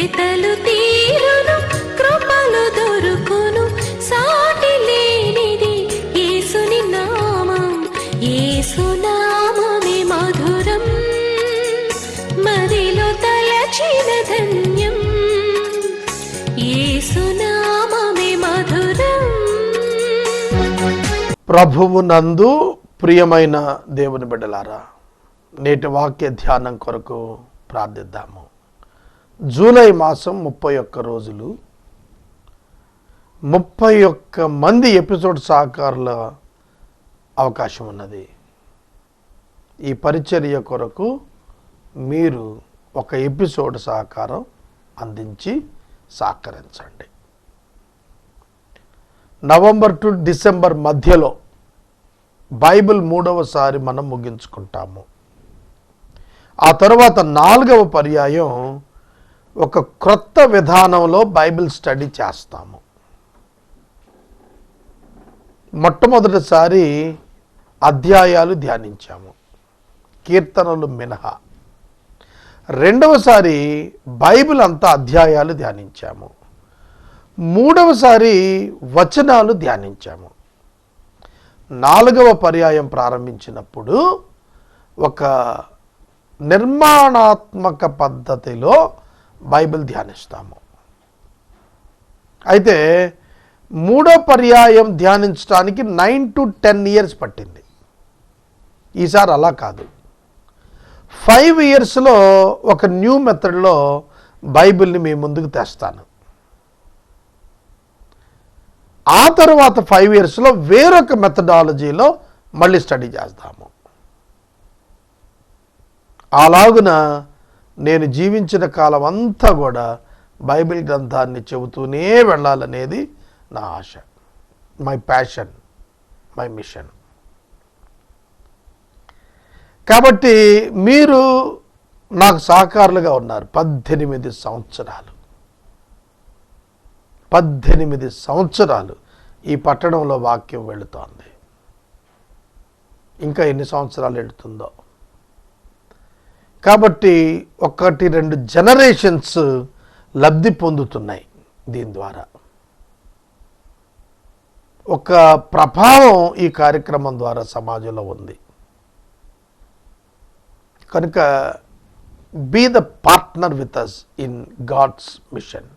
వెతలు తీరును, కృపలు దొరుకును, సాటి లేనిది యేసుని నామం. యేసునామమే మధురం, మదిలో తలచిన ధన్యం. యేసునామమే మధురం. ప్రభువు నందు ప్రియమైన దేవుని బిడ్డలారా, నేటి వాక్య ధ్యానం కొరకు ప్రార్థిద్దాము. జూలై మాసం 31 రోజులు, 31 మంది ఎపిసోడ్ సహకారుల అవకాశం ఉన్నది. ఈ పరిచర్య కొరకు మీరు ఒక ఎపిసోడ్ సహకారం అందించి సహకరించండి. నవంబర్ టు డిసెంబర్ మధ్యలో బైబిల్ 3వసారి మనం ముగించుకుంటాము. ఆ తర్వాత 4వ పర్యాయం ఒక క్రొత్త విధానంలో బైబిల్ స్టడీ చేస్తాము. మొట్టమొదటిసారి అధ్యాయాలు ధ్యానించాము, కీర్తనలు మినహా. రెండవసారి బైబిల్ అంతా అధ్యాయాలు ధ్యానించాము. 3వసారి వచనాలు ధ్యానించాము. 4వ పర్యాయం ప్రారంభించినప్పుడు ఒక నిర్మాణాత్మక పద్ధతిలో బైబిల్ ధ్యానిస్తాము. అయితే 3వ పర్యాయం ధ్యానించడానికి 9 to 10 years పట్టింది. ఈసారి అలా కాదు, 5 yearsలో ఒక న్యూ మెథడ్లో బైబిల్ని మీ ముందుకు తెస్తాను. ఆ తర్వాత 5 yearsలో వేరొక మెథడాలజీలో మళ్ళీ స్టడీ చేస్తాము. అలాగున నేను జీవించిన కాలం అంతా కూడా బైబిల్ గ్రంథాన్ని చెబుతూనే వెళ్ళాలనేది నా ఆశ, మై ప్యాషన్, మై మిషన్. కాబట్టి మీరు నాకు సహకారులుగా ఉన్నారు. 18 సంవత్సరాలు 18 సంవత్సరాలు ఈ పట్టణంలో వాక్యం వెళుతోంది. ఇంకా ఎన్ని సంవత్సరాలు వెళుతుందో. కాబట్టి 1-2 జనరేషన్స్ లబ్ధి పొందుతున్నాయి దీని ద్వారా. ఒక ప్రభావం ఈ కార్యక్రమం ద్వారా సమాజంలో ఉంది. కనుక be the partner with us in God's mission.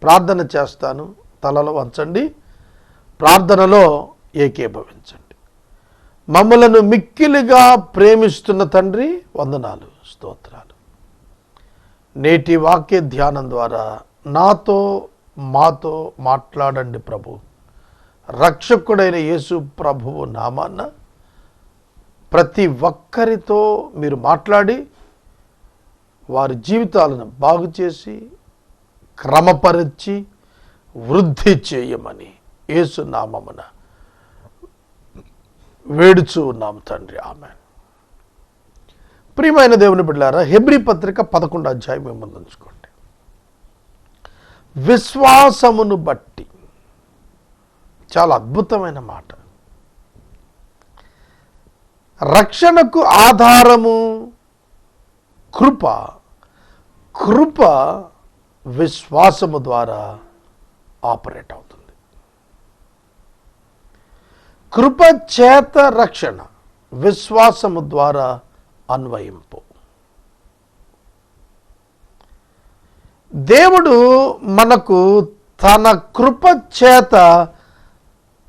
ప్రార్థన చేస్తాను, తలలో వంచండి, ప్రార్థనలో ఏకీభవించండి. మమ్మలను మిక్కిలిగా ప్రేమిస్తున్న తండ్రి, వందనాలు, స్తోత్రాలు. నేటి వాక్య ధ్యానం ద్వారా నాతో మాతో మాట్లాడండి ప్రభు. రక్షకుడైన యేసు ప్రభువు నామాన ప్రతి ఒక్కరితో మీరు మాట్లాడి వారి జీవితాలను బాగు చేసి క్రమపరిచి వృద్ధి చేయమని యేసు నామమున వేడుచు ఉన్నాము తండ్రి, ఆమేన్. ప్రియమైన దేవుని బిడ్డలారా, హెబ్రీ పత్రిక 11వ అధ్యాయం మేము ముందుంచుకోండి. విశ్వాసమును బట్టి, చాలా అద్భుతమైన మాట. రక్షణకు ఆధారము కృప, కృప విశ్వాసము ద్వారా ఆపరేట్ అవుతుంది. కృప చేత రక్షణ, విశ్వాసము ద్వారా అన్వయింపు. దేవుడు మనకు తన కృప చేత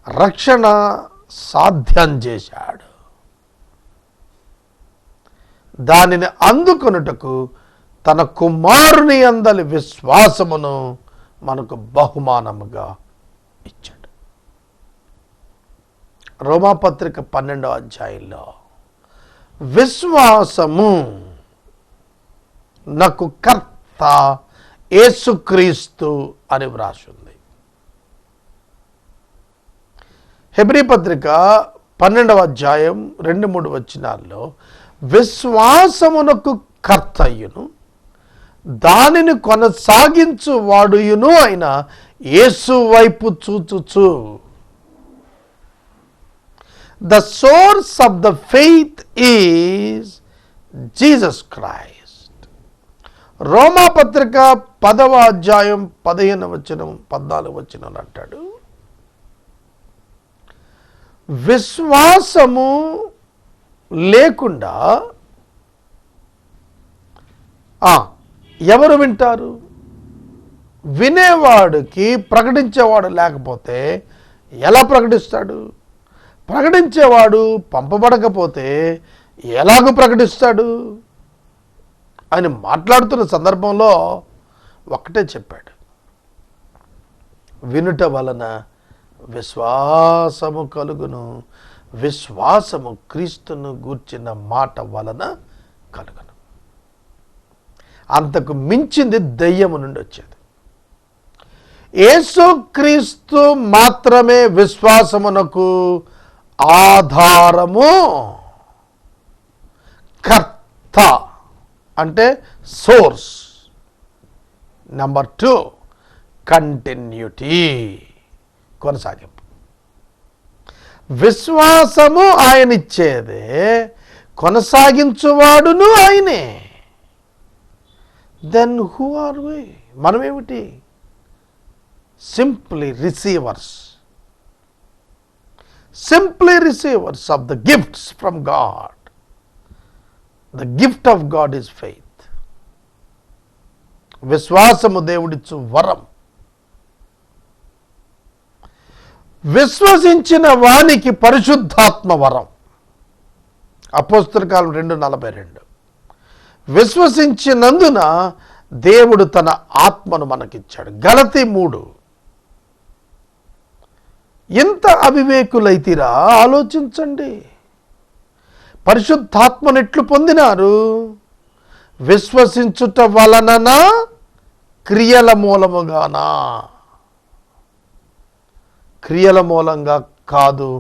రక్షణ సాధ్యం చేశాడు. దానిని అందుకొనుటకు తన కుమారుని యందలి విశ్వాసమును మనకు బహుమానముగా ఇచ్చాడు. రోమాపత్రిక 12వ అధ్యాయంలో విశ్వాసము నాకు కర్త యేసుక్రీస్తు అని వ్రాసింది. హెబ్రీ పత్రిక 12వ అధ్యాయం 2-3 వచనాల్లో విశ్వాసమునకు కర్తయ్యును దానిని కొనసాగించు వాడుయును అయిన యేసు వైపు చూచుచు. The source of the faith is Jesus Christ, రోమాపత్రిక 10వ అధ్యాయం 15వ వచనం 14వ వచనం అంటాడు, విశ్వాసము లేకుండా ఎవరు వింటారు? వినేవాడికి ప్రకటించేవాడు లేకపోతే ఎలా ప్రకటిస్తాడు? ప్రకటించేవాడు పంపబడకపోతే ఎలాగ ప్రకటిస్తాడు అని మాట్లాడుతున్న సందర్భంలో ఒక్కటే చెప్పాడు, వినుట వలన విశ్వాసము కలుగును, విశ్వాసము క్రీస్తును గూర్చిన మాట వలన కలుగును. అంతకు మించింది దెయ్యము నుండి వచ్చేది. యేసుక్రీస్తు మాత్రమే విశ్వాసమునకు ఆధారము, కర్త అంటే సోర్స్. నెంబర్ 2 కంటిన్యూటీ, కొనసాగింపు. విశ్వాసము ఆయన ఇచ్చేదే, కొనసాగించువాడును ఆయనే. Then who are we? మనమేమిటి? Simply receivers, simply receivers of the gifts from God. The gift of God is faith. విశ్వాసము దేవుడిచ్చు వరం. విశ్వసించిన వానికి పరిశుద్ధాత్మ వరం. అపోస్తల కాలం 2:42. విశ్వసించినందున దేవుడు తన ఆత్మను మనకిచ్చాడు. గలతీ 3. ఎంత అవివేకులైతిరా, ఆలోచించండి. పరిశుద్ధాత్మను ఎట్లు పొందినారు? విశ్వసించుట వలననా, క్రియల మూలముగానా? క్రియల మూలంగా కాదు,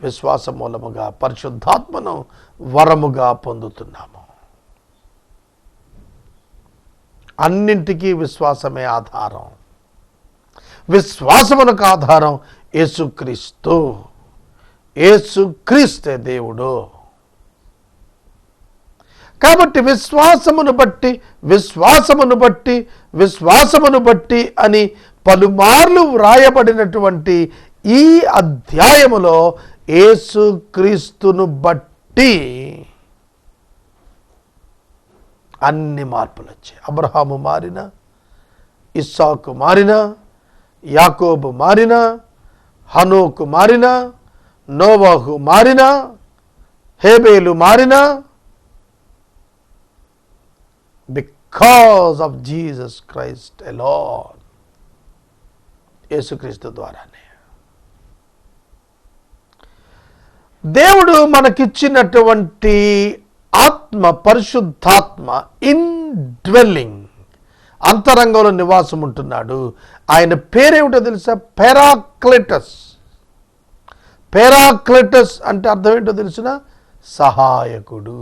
విశ్వాస మూలముగా పరిశుద్ధాత్మను వరముగా పొందుతున్నాము. అన్నింటికీ విశ్వాసమే ఆధారం. విశ్వాసమునకు ఆధారం యేసుక్రీస్తు. యేసుక్రీస్తే దేవుడు. కాబట్టి విశ్వాసమును బట్టి, విశ్వాసమును బట్టి, విశ్వాసమును బట్టి అని పలుమార్లు వ్రాయబడినటువంటి ఈ అధ్యాయములో యేసుక్రీస్తును బట్టి అన్ని మార్పులు వచ్చాయి. అబ్రహాము మారిన, ఇస్సాకు మారిన, యాకోబు మారిన, హనోకు మారిన, నోవాహు మారిన, హేబేలు మారిన, because of Jesus Christ alone. యేసుక్రీస్తు ద్వారానే. దేవుడు మనకిచ్చినటువంటి ఆత్మ, పరిశుద్ధాత్మ, ఇన్డ్వెల్లింగ్, అంతరంగంలో నివాసం ఉంటున్నాడు. ఆయన పేరేమిటో తెలుసా? పెరాక్లిటస్. పెరాక్లిటస్ అంటే అర్థం ఏంటో తెలిసిన? సహాయకుడు.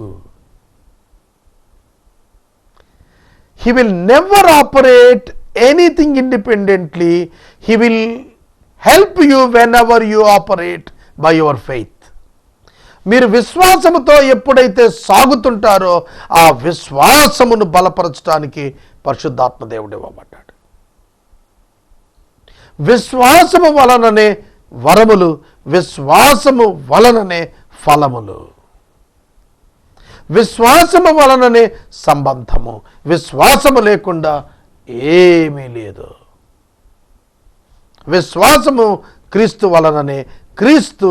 He will never operate anything independently. He will help you whenever you operate by your faith. మీరు విశ్వాసముతో ఎప్పుడైతే సాగుతుంటారో ఆ విశ్వాసమును బలపరచడానికి పరిశుద్ధాత్మ దేవుడు ఇవ్వబడ్డాడు. విశ్వాసము వలననే వరములు, విశ్వాసము వలననే ఫలములు, విశ్వాసము వలననే సంబంధము. విశ్వాసము లేకుండా ఏమీ లేదు. విశ్వాసము క్రీస్తు వలననే, క్రీస్తు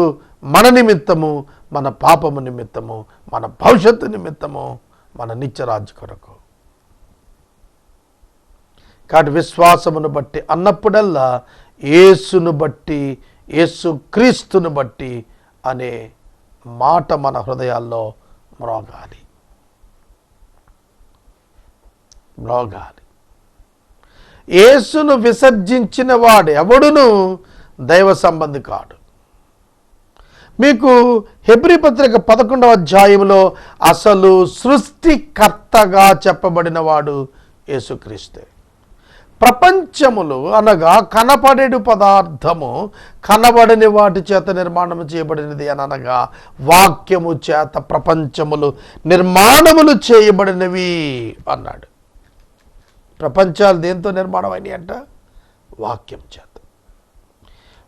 మన నిమిత్తము, మన పాపము నిమిత్తము, మన భవిష్యత్తు నిమిత్తము, మన నిత్యరాజ్య కొరకు. కాబట్టి విశ్వాసమును బట్టి అన్నప్పుడల్లా యేసును బట్టి, యేసు క్రీస్తును బట్టి అనే మాట మన హృదయాల్లో మ్రోగాలి. యేసును విసర్జించిన వాడు ఎవడును దైవ సంబంధి కాడు. మీకు హెబ్రీ పత్రిక 11వ అధ్యాయంలో అసలు సృష్టికర్తగా చెప్పబడిన వాడు యేసుక్రీస్తే. ప్రపంచములు అనగా కనపడేడు పదార్థము కనబడని వాటి చేత నిర్మాణము చేయబడినది అని అనగా వాక్యము చేత ప్రపంచములు నిర్మాణములు చేయబడినవి అన్నాడు. ప్రపంచాలు దేంతో నిర్మాణం అయినాయి అంట? వాక్యం చేత.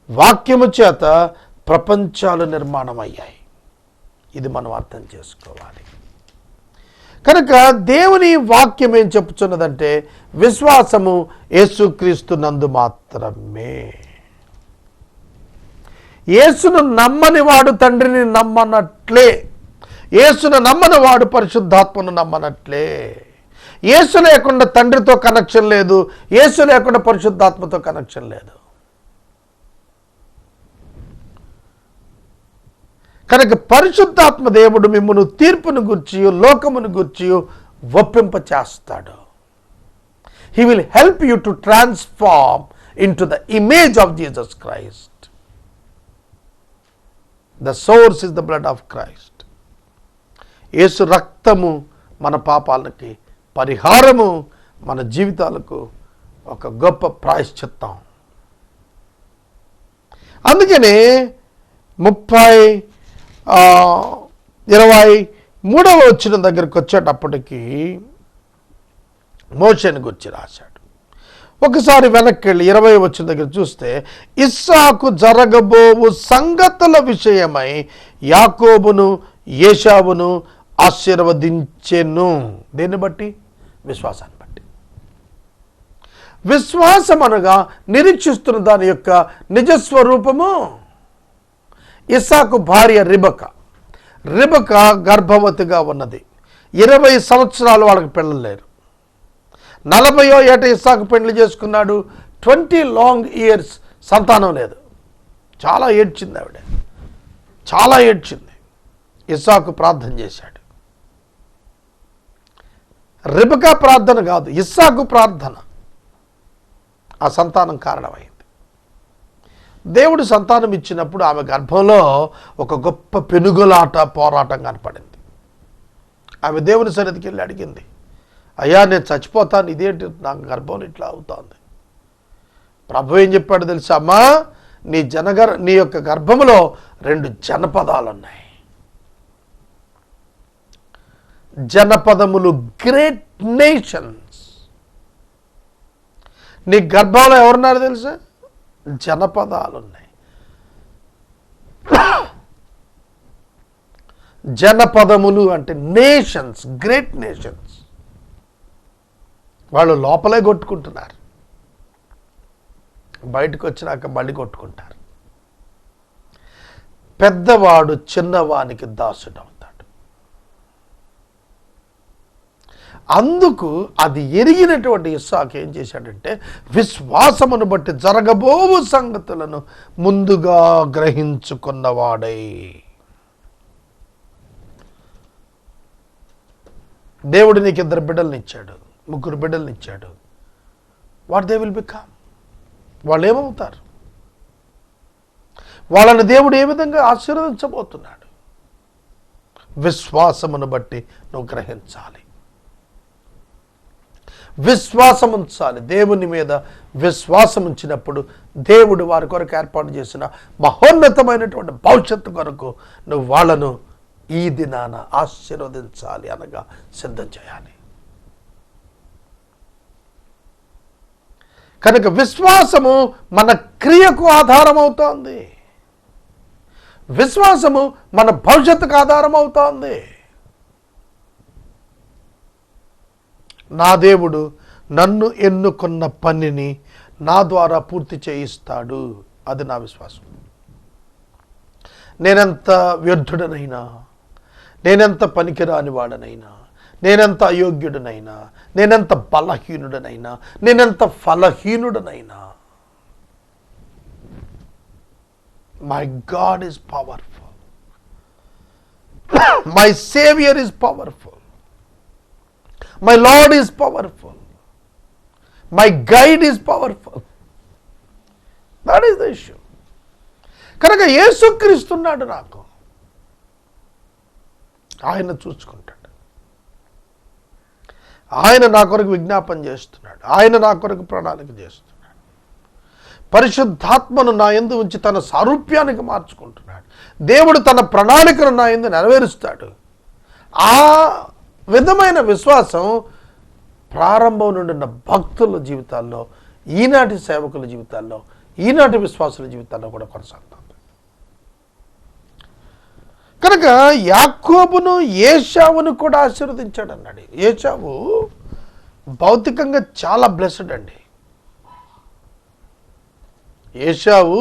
వాక్యము చేత ప్రపంచాలు నిర్మాణం అయ్యాయి. ఇది మనం అర్థం చేసుకోవాలి. కనుక దేవుని వాక్యం ఏం చెప్పుచున్నదంటే విశ్వాసము యేసుక్రీస్తు నందు మాత్రమే. యేసును నమ్మని వాడు తండ్రిని నమ్మనట్లే, యేసును నమ్మని వాడు పరిశుద్ధాత్మను నమ్మనట్లే. యేసు లేకుండా తండ్రితో కనెక్షన్ లేదు, యేసు లేకుండా పరిశుద్ధాత్మతో కనెక్షన్ లేదు. కనుక పరిశుద్ధాత్మ దేవుడు మిమ్మల్ని తీర్పును గూర్చి లోకమును గూర్చి ఒప్పింప చేస్తాడు. He will help you to transform into the image of Jesus Christ. The source is the blood of Christ. Yesu రక్తము మన పాపాలకి పరిహారము, మన జీవితాలకు ఒక గొప్ప ప్రాయశ్చిత్తం. అందుకనే 23వ వచనం దగ్గరికి వచ్చేటప్పటికి మోషేని గురించి రాశాడు. ఒకసారి వెనక్కి వెళ్ళి 20వ వచనం దగ్గర చూస్తే, ఇస్సాకు జరగబోవు సంగతుల విషయమై యాకోబును ఏశావును ఆశీర్వదించెను. దేన్ని బట్టి? విశ్వాసాన్ని బట్టి. విశ్వాసం అనగా నిరీక్షిస్తున్న దాని యొక్క నిజస్వరూపము. ఇస్సాకు భార్య రిబక గర్భవతిగా ఉన్నది. 20 సంవత్సరాలు వాళ్ళకి పిల్లలు లేరు. 40వ ఏట ఇస్సాకు పెళ్లి చేసుకున్నాడు. 20 లాంగ్ ఇయర్స్ సంతానం లేదు. చాలా ఏడ్చింది ఆవిడ, చాలా ఏడ్చింది. ఇస్సాకు ప్రార్థన చేశాడు. రిబకా ప్రార్థన కాదు, ఇస్సాకు ప్రార్థన ఆ సంతానం కారణమైంది. దేవుడు సంతానం ఇచ్చినప్పుడు ఆమె గర్భంలో ఒక గొప్ప పెనుగులాట, పోరాటం కనపడింది. ఆమె దేవుని సన్నిధికి వెళ్ళి అడిగింది, అయ్యా నేను చచ్చిపోతాను, ఇదేంటి నాకు గర్భంలో ఇట్లా అవుతోంది. ప్రభు ఏం చెప్పాడు తెలుసా? అమ్మా, నీ యొక్క గర్భంలో 2 జనపదాలు ఉన్నాయి. జనపదములు, గ్రేట్ నేషన్స్. నీ గర్భంలో ఎవరున్నారు తెలుసా? జనపదాలు ఉన్నాయి. జనపదములు అంటే నేషన్స్, గ్రేట్ నేషన్స్. వాళ్ళు లోపలే కొట్టుకుంటున్నారు, బయటకు వచ్చినాక మళ్ళీ కొట్టుకుంటారు. పెద్దవాడు చిన్నవానికి దాసుడు అవుతాడు. అందుకు అది ఎరిగినటువంటి ఇస్సాకు ఏం చేశాడంటే విశ్వాసమును బట్టి జరగబోవు సంగతులను ముందుగా గ్రహించుకున్నవాడై. దేవుడు నీకు 2 బిడ్డల్ని ఇచ్చాడు, 3 బిడ్డల్ని ఇచ్చాడు. What they will become? వాళ్ళు ఏమవుతారు? వాళ్ళని దేవుడు ఏ విధంగా ఆశీర్వదించబోతున్నాడు? విశ్వాసమును బట్టి నువ్వు గ్రహించాలి, విశ్వాసం ఉంచాలి. దేవుని మీద విశ్వాసం ఉంచినప్పుడు దేవుడు వారి కొరకు ఏర్పాటు చేసిన మహోన్నతమైనటువంటి భవిష్యత్తు కొరకు నువ్వు వాళ్ళను ఈ దినాన ఆశీర్వదించాలి, అనగా సిద్ధం చేయాలి. కనుక విశ్వాసము మన క్రియకు ఆధారం అవుతోంది. విశ్వాసము మన భవిష్యత్తుకు ఆధారం అవుతోంది. నా దేవుడు నన్ను ఎన్నుకున్న పనిని నా ద్వారా పూర్తి చేయిస్తాడు. అది నా విశ్వాసం. నేనెంత వ్యర్థుడనైనా, నేనెంత పనికిరాని వాడనైనా, నేనెంత అయోగ్యుడనైనా, నేనెంత బలహీనుడనైనా, నేనెంత ఫలహీనుడనైనా, my God is powerful, my saviour is powerful, my Lord is powerful, my guide is powerful. That is the issue. కనుక యేసుక్రీస్తున్నాడు నాకు, ఆయన చూసుకుంటాడు, ఆయన నా కొరకు విజ్ఞాపన చేస్తున్నాడు, ఆయన నా కొరకు ప్రణాళిక చేస్తున్నాడు. పరిశుద్ధాత్మను నా యందు ఉంచి తన సారూప్యానికి మార్చుకుంటున్నాడు. దేవుడు తన ప్రణాళికను నా యందు నెరవేరుస్తాడు. ఆ విధమైన విశ్వాసం ప్రారంభం నుండి ఉన్న భక్తుల జీవితాల్లో, ఈనాటి సేవకుల జీవితాల్లో, ఈనాటి విశ్వాసుల జీవితాల్లో కూడా కొనసాగుతుంది. కనుక యాకోబును ఏశావును కూడా ఆశీర్వదించాడు అన్నాడు. ఏశావు భౌతికంగా చాలా బ్లెస్డ్ అండి. ఏశావు,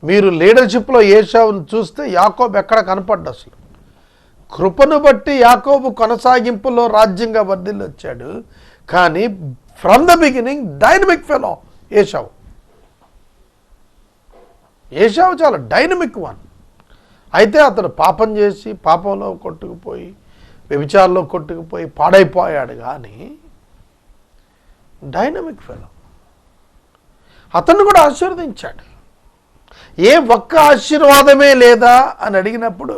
మీరు లీడర్షిప్లో ఏశావును చూస్తే యాకోబు ఎక్కడ కనపడ్డా అసలు. కృపను బట్టి యాకోబు కొనసాగింపులో రాజ్యంగా వర్ధిల్లి వచ్చాడు. కానీ from the beginning dynamic fellow ఏశావు. ఏశావు చాలా డైనమిక్ వన్. అయితే అతడు పాపం చేసి పాపంలో కొట్టుకుపోయి వ్యభిచారంలో కొట్టుకుపోయి పాడైపోయాడు. కానీ డైనమిక్ ఫెలో. అతన్ని కూడా ఆశీర్వదించాడు. ఏ ఒక్క ఆశీర్వాదమే లేదా అని అడిగినప్పుడు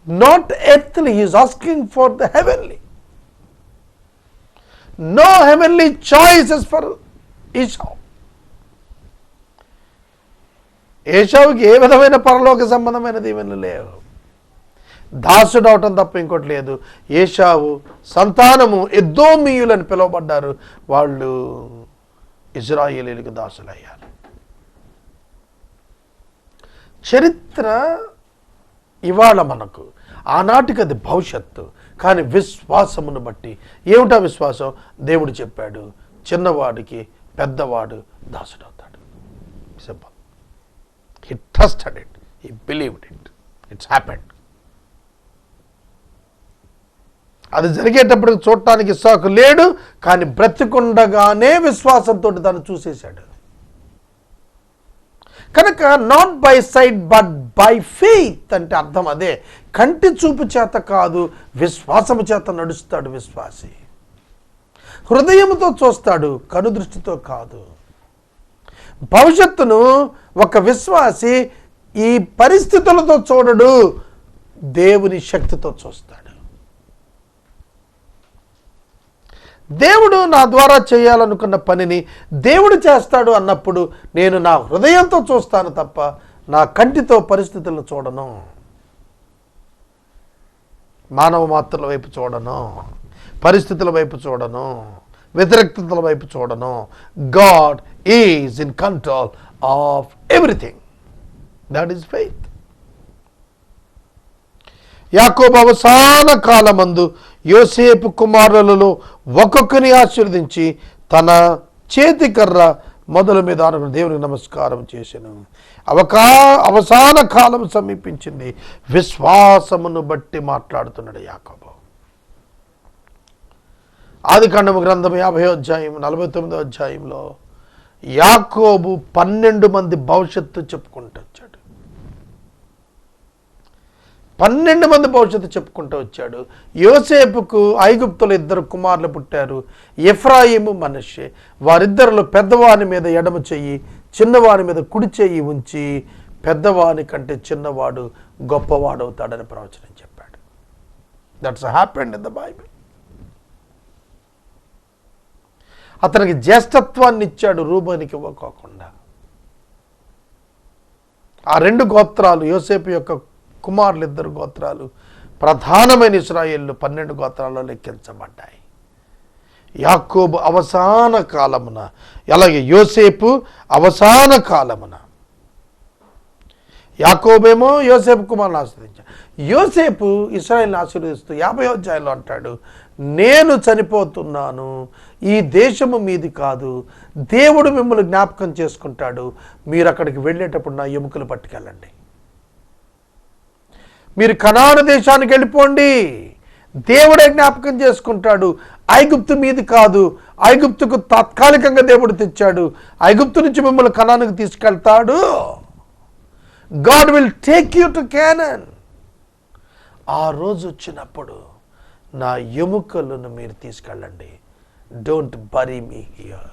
not earthly, he is asking for the heavenly. No heavenly choices for Esau. ఏశావుకి ఏ విధమైన పరలోక సంబంధమైన దీవెనలు లేవు. దాసుడు అవటం తప్ప ఇంకోటి లేదు. ఏశావు సంతానము ఎదోమీయులని పిలువబడ్డారు. వాళ్ళు ఇజ్రాయేలీలకు దాసులయ్యారు. చరిత్ర ఇవాళ మనకు, ఆనాటికి అది భవిష్యత్తు. కానీ విశ్వాసమును బట్టి, ఏమిటా విశ్వాసం? దేవుడు చెప్పాడు, చిన్నవాడికి పెద్దవాడు దాసుడవుతాడు. Simple. He trusted it. He believed it. It's happened. అది జరిగేటప్పుడు చూడటానికి ఇస్సాకు లేడు. కానీ బ్రతికుండగానే విశ్వాసంతో దాన్ని చూసేశాడు. కనుక not by sight but by faith అంటే అర్థం అదే. కంటి చూపు చేత కాదు, విశ్వాసము చేత నడుస్తాడు విశ్వాసి. హృదయంతో చూస్తాడు, కనుదృష్టితో కాదు. భవిష్యత్తును ఒక విశ్వాసి ఈ పరిస్థితులతో చూడడు, దేవుని శక్తితో చూస్తాడు. దేవుడు నా ద్వారా చేయాలనుకున్న పనిని దేవుడు చేస్తాడు అన్నప్పుడు నేను నా హృదయంతో చూస్తాను తప్ప నా కంటితో పరిస్థితులను చూడను, మానవ మాత్రల వైపు చూడను, పరిస్థితుల వైపు చూడను, వ్యతిరేకతల వైపు చూడను. God is in control of everything. That is faith. యాకోబు అవసాన కాలమందు యోసేపు కుమారులలో ఒక్కొక్కరిని ఆశీర్వదించి తన చేతికర్ర మొదల మీద ఆనుకుని దేవునికి నమస్కారం చేశాను. అవసాన కాలం సమీపించింది. విశ్వాసమును బట్టి మాట్లాడుతున్నాడు యాకోబు. ఆదికాండము గ్రంథం 50వ అధ్యాయం 49వ అధ్యాయంలో యాకోబు 12 మంది భవిష్యత్తు చెప్పుకుంటూ వచ్చాడు. 12 మంది భవిష్యత్తు చెప్పుకుంటూ వచ్చాడు. యోసేపుకు ఐగుప్తులో 2 కుమారులు పుట్టారు, ఎఫ్రాయిము, మనష్షే. వారిద్దరిలో పెద్దవాని మీద ఎడమ చెయ్యి, చిన్నవాని మీద కుడి చెయ్యి ఉంచి పెద్దవాని కంటే చిన్నవాడు గొప్పవాడవుతాడని ప్రవచనం చెప్పాడు. That's happened in the Bible. అతనికి జ్యేష్ఠత్వాన్ని ఇచ్చాడు, రూబేనుకి ఇవ్వకోకుండా. ఆ 2 గోత్రాలు, యోసేపు యొక్క కుమారులు 2 గోత్రాలు ప్రధానమైన ఇశ్రాయేలు 12 గోత్రాల్లో లెక్కించబడ్డాయి. యాకోబు అవసాన కాలమున, అలాగే యోసేపు అవసాన కాలమున. యాకోబేమో యోసేపు కుమారుని ఆశీర్వదించాడు. యోసేపు ఇశ్రాయేలుని ఆశీర్వదిస్తూ 50వ అధ్యాయంలో అంటాడు, నేను చనిపోతున్నాను, ఈ దేశము మీది కాదు, దేవుడు మిమ్మల్ని జ్ఞాపకం చేసుకుంటాడు, మీరు అక్కడికి వెళ్ళేటప్పుడు నా ఎముకలు పట్టుకెళ్ళండి, మీరు కనాను దేశానికి వెళ్ళిపోండి, దేవుడే జ్ఞాపకం చేసుకుంటాడు, ఐగుప్తు మీది కాదు, ఐగుప్తుకు తాత్కాలికంగా దేవుడు తెచ్చాడు, ఐగుప్తు నుంచి మిమ్మల్ని కనానుకు తీసుకెళ్తాడు. God will take you to Conan. ఆ రోజు వచ్చినప్పుడు నా ఎముకలను మీరు తీసుకెళ్ళండి, డోంట్ బరీ మీ హియర్.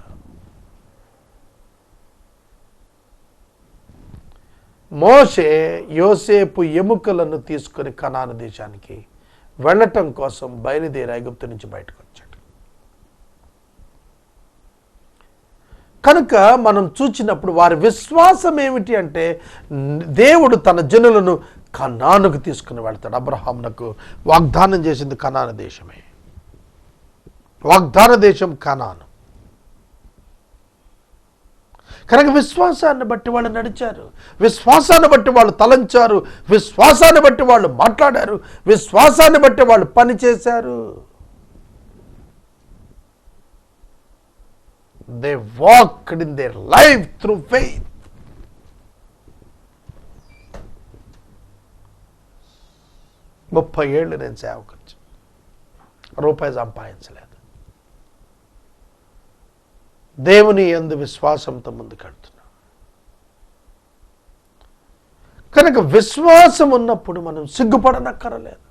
మోషే యోసేపు ఎముకలను తీసుకొని కనాను దేశానికి వెళ్ళటం కోసం బయలుదేరి ఐగుప్తు నుంచి బయటకు వచ్చాడు. కనుక మనం చూచినప్పుడు వారి విశ్వాసం ఏమిటి అంటే, దేవుడు తన జనులను కనానుకు తీసుకుని వెళ్తాడు. అబ్రహామునకు వాగ్దానం చేసింది కనాను దేశమే. వాగ్దాన దేశం కనాను. కనుక విశ్వాసాన్ని బట్టి వాళ్ళు నడిచారు, విశ్వాసాన్ని బట్టి వాళ్ళు తలంచారు, విశ్వాసాన్ని బట్టి వాళ్ళు మాట్లాడారు, విశ్వాసాన్ని బట్టి వాళ్ళు పని చేశారు. They walked in their life through faith. ముప్పై ఏళ్ళు నేను సేవకొచ్చి రూపాయి సంపాదించలేదు. దేవుని యందు విశ్వాసంతో ముందుకెళ్తున్నా. కనుక విశ్వాసం ఉన్నప్పుడు మనం సిగ్గుపడనక్కరలేదు.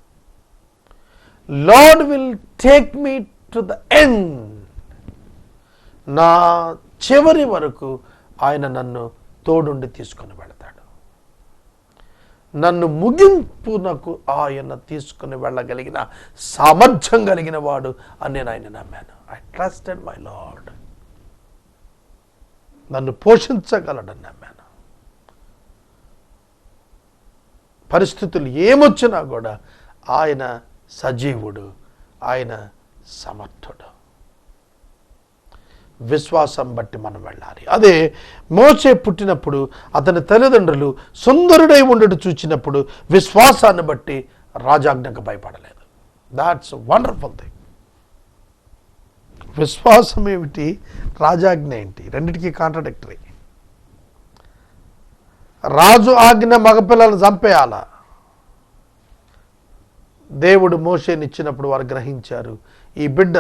Lord will take me to the end. నా చివరి వరకు ఆయన నన్ను తోడుండి తీసుకొని వెళతాడు. నన్ను ముగింపునకు ఆయన తీసుకుని వెళ్ళగలిగిన సామర్థ్యం కలిగిన వాడు అని నేను ఆయన నమ్మాను. I trusted my lord. నన్ను పోషించగలడని నమ్మాను. పరిస్థితులు ఏమొచ్చినా కూడా ఆయన సజీవుడు, ఆయన సమర్థుడు. విశ్వాసం బట్టి మనం వెళ్ళాలి. అదే మోషే పుట్టినప్పుడు అతని తల్లిదండ్రులు సుందరుడై ఉండడు చూచినప్పుడు విశ్వాసాన్ని బట్టి రాజాజ్ఞకు భయపడలేదు. That's wonderful thing. విశ్వాసం ఏమిటి, రాజాజ్ఞ ఏంటి? రెండిటికి కాంట్రడిక్టరీ. రాజు ఆజ్ఞ మగపిల్లలను చంపేయాలా? దేవుడు మోషేని ఇచ్చినప్పుడు వారు గ్రహించారు, ఈ బిడ్డ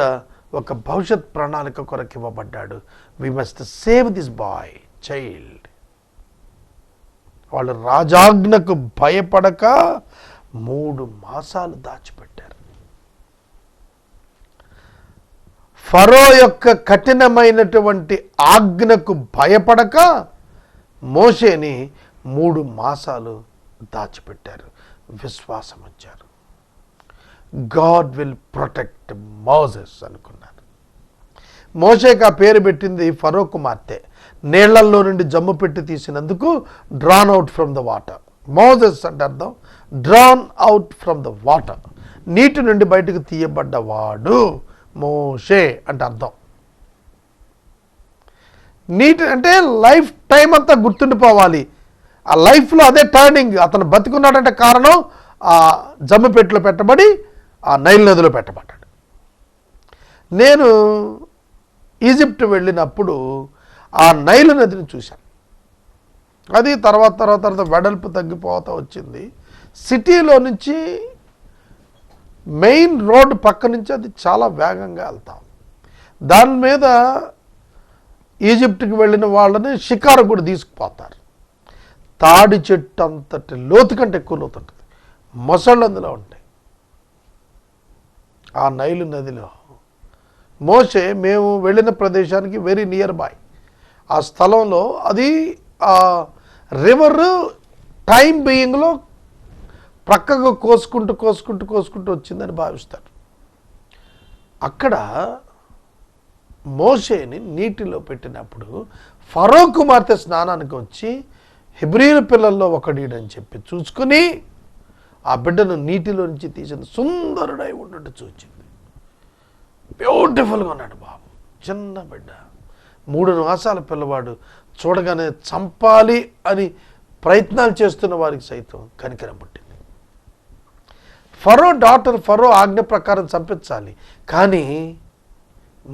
ఒక భవిష్యత్ ప్రణాళిక కొరకు ఇవ్వబడ్డాడు. We must save this boy child. వాళ్ళు రాజాజ్ఞకు భయపడక 3 మాసాలు దాచిపెట్టారు. ఫరో యొక్క కఠినమైనటువంటి ఆజ్ఞకు భయపడక మోషేని 3 మాసాలు దాచిపెట్టారు. విశ్వాసం వచ్చారు. గాడ్ విల్ ప్రొటెక్ట్ మోసెస్ అనుకున్నారు. మోషేకి ఆ పేరు పెట్టింది ఫరో కుమార్తె. నీళ్లల్లో నుండి జమ్ము పెట్టి తీసినందుకు drawn out from the water. Moses అంటే అర్థం drawn out from the water. నీటి నుండి బయటకు తీయబడ్డవాడు మోషే అంటే అర్థం. నీటి అంటే లైఫ్ టైం అంతా గుర్తుండిపోవాలి. ఆ లైఫ్లో అదే టర్నింగ్. అతను బతికున్నాడంటే కారణం ఆ జమ్ము పెట్టిలో పెట్టబడి ఆ నైల్ నదిలో పెట్టబడ్డాడు. నేను ఈజిప్ట్ వెళ్ళినప్పుడు ఆ నైల్ నదిని చూశాను. అది తర్వాత వెడల్పు తగ్గిపోతూ వచ్చింది. సిటీలో నుంచి మెయిన్ రోడ్ పక్క నుంచి అది చాలా వేగంగా వెళ్తాం. దాని మీద ఈజిప్ట్కి వెళ్ళిన వాళ్ళని షికారు కూడా తీసుకుపోతారు. తాడి చెట్టు అంతటి లోతు కంటే ఎక్కువ లోతు ఉంటుంది. మొసళ్ళు అందులో ఉంటాయి. ఆ నైలు నదిలో మోషే మేము వెళ్ళిన ప్రదేశానికి వెరీ నియర్ బై ఆ స్థలంలో అది ఆ రివర్ టైం బీయింగ్లో ప్రక్కగా కోసుకుంటూ వచ్చిందని భావిస్తారు. అక్కడ మోషేని నీటిలో పెట్టినప్పుడు ఫరో కుమార్తె స్నానానికి వచ్చి హెబ్రీయుల పిల్లల్లో ఒకడీడని చెప్పి చూసుకుని ఆ బిడ్డను నీటిలో నుంచి తీసింది. సుందరుడై ఉన్నట్టు చూచింది. బ్యూటిఫుల్గా ఉన్నాడు బాబు. చిన్న బిడ్డ, 3 మాసాల పిల్లవాడు. చూడగానే చంపాలి అని ప్రయత్నాలు చేస్తున్న వారికి సైతం కనికరం పుట్టింది. ఫరో డాటర్ ఫరో ఆజ్ఞ ప్రకారం చంపించాలి. కానీ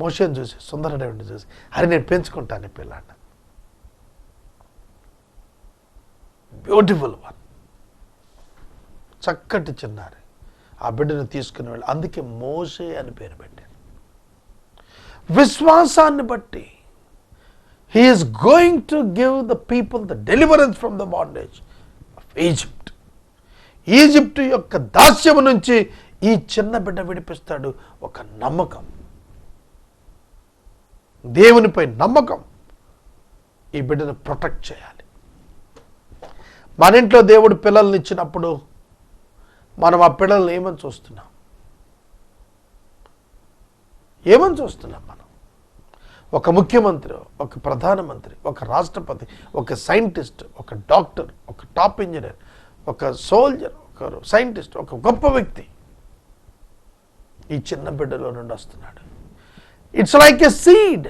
మోషేని చూసి, సుందరుడై ఉండి చూసి, అరే నేను పెంచుకుంటాను ఈ పిల్లాడిని. బ్యూటిఫుల్ వన్, చక్కటి చిన్నారి. ఆ బిడ్డను తీసుకుని వెళ్ళి అందుకే మోషే అని పేరు పెట్టారు. విశ్వాసాన్ని బట్టి he is going to give the people the deliverance from the bondage of Egypt. Egypt యొక్క దాస్యము నుంచి ఈ చిన్న బిడ్డ విడిపిస్తాడు. ఒక నమ్మకం, దేవునిపై నమ్మకం. ఈ బిడ్డను ప్రొటెక్ట్ చేయాలి. మన ఇంట్లో దేవుడు పిల్లల్ని ఇచ్చినప్పుడు మనం ఆ పిల్లల్ని ఏమని చూస్తున్నాం? మనం ఒక ముఖ్యమంత్రి, ఒక ప్రధానమంత్రి, ఒక రాష్ట్రపతి, ఒక సైంటిస్ట్, ఒక డాక్టర్, ఒక టాప్ ఇంజనీర్, ఒక సోల్జర్, ఒక సైంటిస్ట్, ఒక గొప్ప వ్యక్తి ఈ చిన్న బిడ్డలో నుండి వస్తున్నాడు. It's like a seed.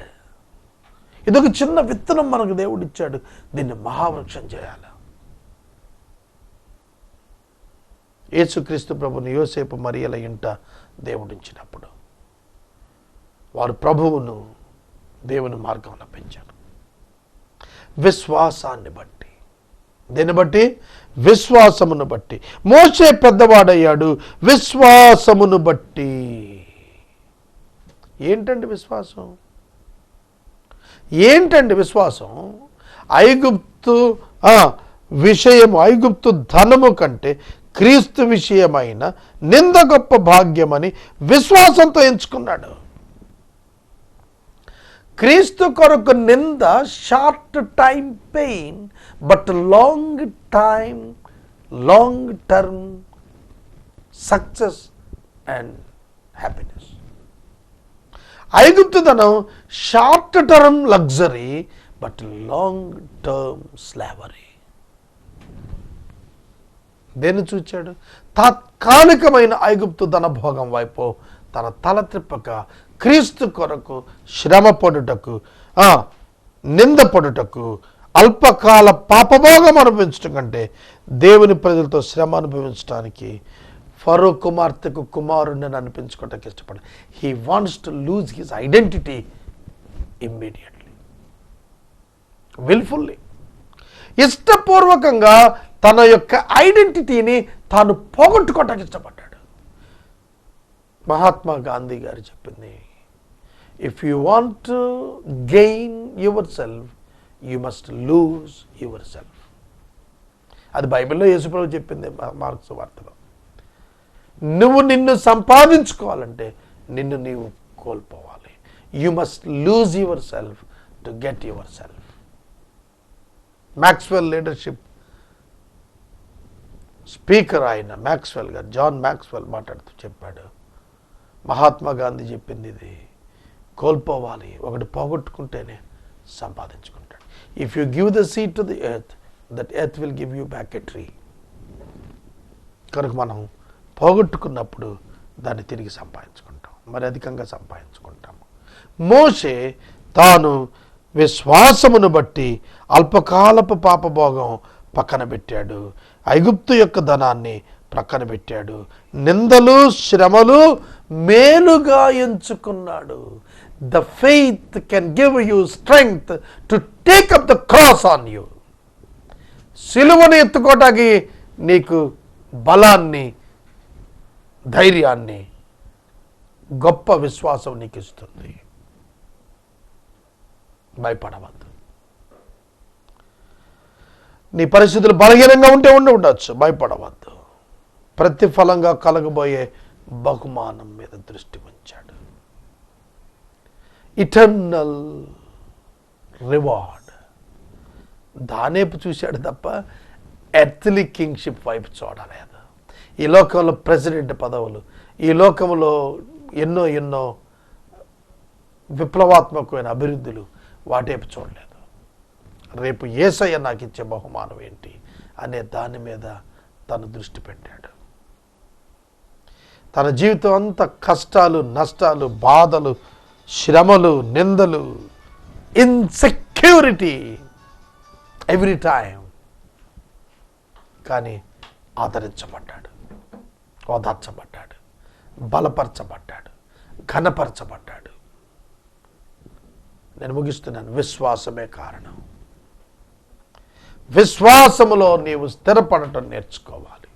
ఇదొక చిన్న విత్తనం మనకు దేవుడు ఇచ్చాడు, దీన్ని మహావృక్షం చేయాలి. యేసుక్రీస్తు ప్రభుని యోసేపు మరియల ఇంట దేవుడించినప్పుడు వారు ప్రభువును దేవుని మార్గంలో పెంచారు. విశ్వాసాన్ని బట్టి, దీన్ని బట్టి విశ్వాసమును బట్టి. మోషే పెద్దవాడయ్యాడు విశ్వాసమును బట్టి. ఏంటండి విశ్వాసం? ఏంటండి విశ్వాసం? ఐగుప్తు విషయము, ఐగుప్తు ధనము కంటే క్రీస్తు విషయమైన నింద గొప్ప భాగ్యమని విశ్వాసంతో ఎంచుకున్నాడు. క్రీస్తు కొరకు నింద short time pain, but long term success and happiness. ఐగుప్తుదనం short term luxury, but long term slavery. దేన్ని చూచాడు? తాత్కాలికమైన ఐగుప్తు ధనభోగం వైపు తన తల త్రిప్పక క్రీస్తు కొరకు శ్రమ పడుటకు, నింద పడుటకు, అల్పకాల పాపభోగం అనుభవించడం కంటే దేవుని ప్రజలతో శ్రమ అనుభవించడానికి ఫరో కుమార్తెకు కుమారుడిని అనిపించుకోవటానికి ఇష్టపడ. He wants to lose his identity immediately, wilfully. ఇష్టపూర్వకంగా తన యొక్క ఐడెంటిటీని తాను పోగొట్టుకోవటానికి ఇష్టపడ్డాడు. మహాత్మా గాంధీ గారు చెప్పింది, if you want to gain your self, you must lose your self. అది బైబిల్లో యేసుప్రభు చెప్పింది మార్క్స్ వార్తలో. నువ్వు నిన్ను సంపాదించుకోవాలంటే నిన్ను నీవు కోల్పోవాలి. You must lose yourself to get yourself. Maxwell leadership speaker అయిన మ్యాక్స్వెల్ గారు, జాన్ మ్యాక్స్వెల్ మాట్లాడుతూ చెప్పాడు, మహాత్మా గాంధీ చెప్పింది ఇది, కోల్పోవాలి, ఒకటి పోగొట్టుకుంటేనే సంపాదించుకుంటాడు. If you give the seed to the earth, that earth will give you back a tree. కనుక మనం పోగొట్టుకున్నప్పుడు దాన్ని తిరిగి సంపాదించుకుంటాం, మరి అధికంగా సంపాదించుకుంటాము. మోషే తాను విశ్వాసమును బట్టి అల్పకాలపు పాపభోగం పక్కన పెట్టాడు, ఐగుప్తు యొక్క ధనాన్ని ప్రక్కన పెట్టాడు, నిందలు శ్రమలు మేలుగా ఎంచుకున్నాడు. The faith can give you strength to take up the cross on you. సిలువను ఎత్తుకోవటానికి నీకు బలాన్ని, ధైర్యాన్ని గొప్ప విశ్వాసం నీకు ఇస్తుంది. భయపడవద్దు. నీ పరిస్థితులు బలహీనంగా ఉంటే ఉండవచ్చు, భయపడవద్దు. ప్రతిఫలంగా కలగబోయే బహుమానం మీద దృష్టి ఉంచాడు. ఇటర్నల్ రివార్డ్ దానేపు చూశాడు తప్ప ఎర్త్లీ కింగ్షిప్ వైపు చూడలేదు. ఈ లోకంలో ప్రెసిడెంట్ పదవులు, ఈ లోకంలో ఎన్నో విప్లవాత్మకమైన అభివృద్ధులు, వాటేపు చూడలేదు. రేపు యేసయ్య నాకు ఇచ్చే బహుమానం ఏంటి అనే దాని మీద తను దృష్టి పెట్టాడు. తన జీవితం అంతా కష్టాలు, నష్టాలు, బాధలు, శ్రమలు, నిందలు, ఇన్సెక్యూరిటీ ఎవ్రీ టైం. కానీ ఆదరించబడ్డాడు, ఓదార్చబడ్డాడు, బలపరచబడ్డాడు, ఘనపరచబడ్డాడు. నేను ముగిస్తున్నాను. విశ్వాసమే కారణం. విశ్వాసములో నీవు స్థిరపడటం నేర్చుకోవాలి.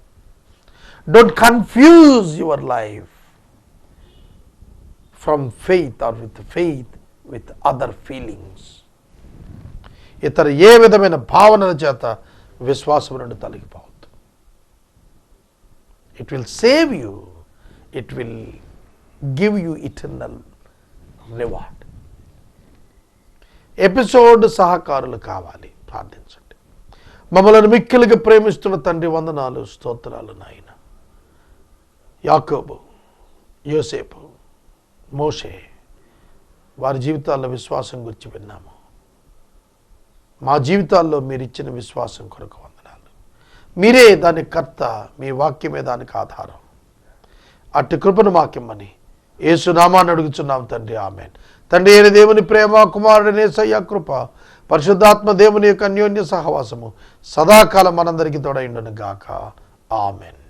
Don't confuse your life from faith or with other feelings. ఇతర ఏ విధమైన భావనల చేత విశ్వాసం నుండి తొలగిపోవద్దు. It will save you, it will give you eternal reward. Episode సహకారులు కావాలి, ప్రార్థించండి. మమ్మల్ని మిక్కిలిగా ప్రేమిస్తున్న తండ్రి, వందనాలు, స్తోత్రాలు నాయన. యాకోబు, యోసేపు, మోషే వారి జీవితాల్లో విశ్వాసం గురించి విన్నాము. మా జీవితాల్లో మీరు ఇచ్చిన విశ్వాసం కొరకు వందనాలు. మీరే దాని కర్త, మీ వాక్యమే దానికి ఆధారం. అట్టి కృపను మాకిమ్మని యేసు నామాన్ని అడుగుచున్నాం తండ్రి, ఆమేన్. తండ్రి అయిన దేవుని ప్రేమ, కుమారుడైన యేసయ్య కృప, పరిశుద్ధాత్మ దేవుని యొక్క అన్యోన్య సహవాసము సదాకాలం మనందరికీ తోడైండును గాక. ఆమెన్.